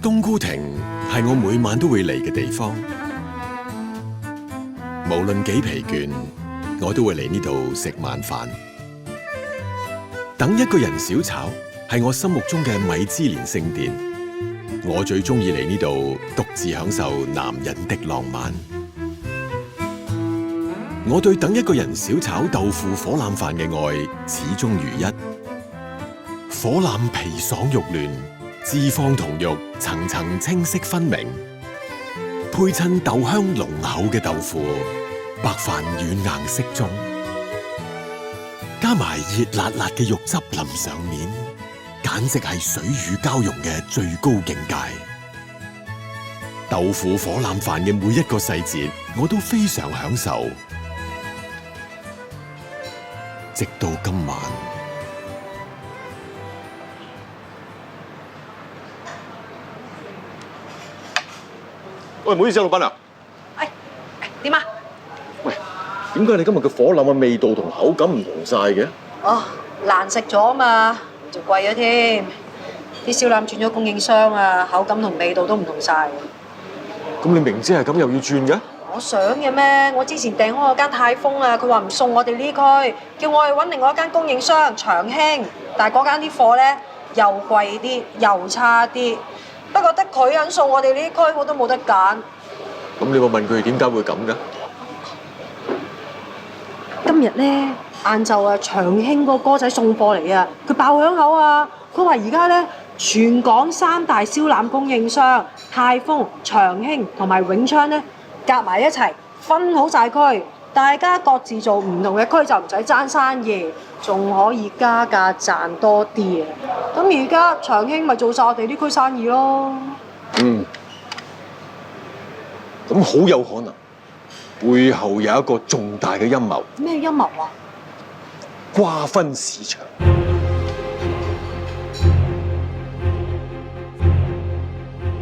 冬菇亭係我每晚都會嚟嘅地方，無論幾疲倦，我都會嚟呢度食晚飯。等一個人小炒係我心目中嘅米芝蓮聖殿，我最中意嚟呢度獨自享受男人的浪漫。我對等一個人小炒豆腐火腩飯嘅愛始終如一，火腩皮爽肉嫩，脂肪同肉層層清晰分明，配襯豆香濃厚嘅豆腐，白飯軟硬適中，加埋熱辣辣嘅肉汁淋上面，簡直係水乳交融嘅最高境界。豆腐火腩飯嘅每一個細節，我都非常享受。直到今晚，喂，唔好意思啊，老闆啊。點啊？喂，點解你今日嘅火腩嘅味道同口感唔同晒嘅？哦，難食咗啊嘛，仲貴咗添。啲燒腩轉咗供應商啊，口感同味道都唔同晒。咁你明知係咁又要轉嘅？我想嘅咩？我之前訂開嗰間泰豐啊，佢話唔送我哋呢區，叫我去揾另外一間供應商長興，但係嗰間啲貨咧又貴啲，又差啲。不過得佢肯送我哋呢區，我都冇得揀。咁你有冇問佢點解會咁嘅？今日咧晏晝啊，長興個哥仔送貨嚟啊，佢爆響口啊！佢話而家咧全港3大燒腩供應商泰豐、長興同埋永昌咧夾埋一齊分好晒區，大家各自做唔同嘅區就唔使爭生意，仲可以加價賺多啲啊！咁而家長興咪做晒我哋呢區生意咯。嗯，咁好有可能背後有一個重大嘅陰謀。咩陰謀啊？瓜分市場。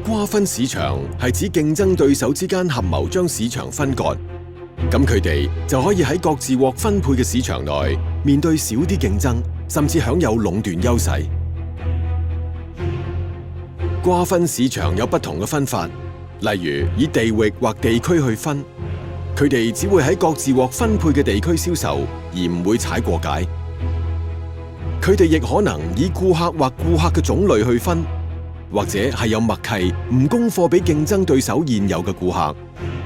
瓜分市場係指競爭對手之間合謀將市場分割，咁佢哋就可以喺各自獲分配嘅市場內面對少啲競爭，甚至享有壟斷優勢。瓜分市場有不同嘅分法，例如以地域或地區去分，佢哋只會喺各自獲分配嘅地區銷售，而唔會踩過界。佢哋亦可能以顧客或顧客嘅種類去分，或者係有默契唔供貨俾競爭對手現有嘅顧客，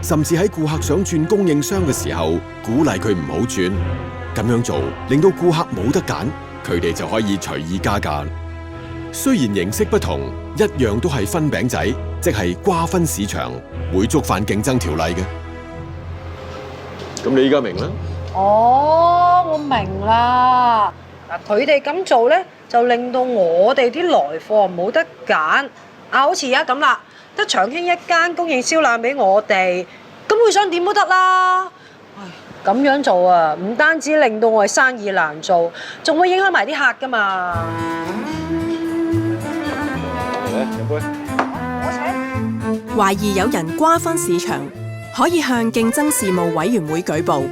甚至喺顧客想轉供應商嘅時候，鼓勵佢唔好轉。咁樣做令到顧客冇得揀，佢哋就可以隨意加價。雖然形式不同，一樣都係分餅仔，即係瓜分市場，會觸犯競爭條例嘅。咁你依家明啦？哦，我明啦。嗱，佢哋咁做咧，就令到我哋啲來貨冇得揀。啊，好似而家咁啦，得長興一間供應燒腩俾我哋，咁佢想點都得啦。唉，咁樣做啊，唔單止令到我哋生意難做，仲會影響埋啲客噶嘛。嚟，飲杯。我請。懷疑有人瓜分市場，可以向競爭事務委員會舉報。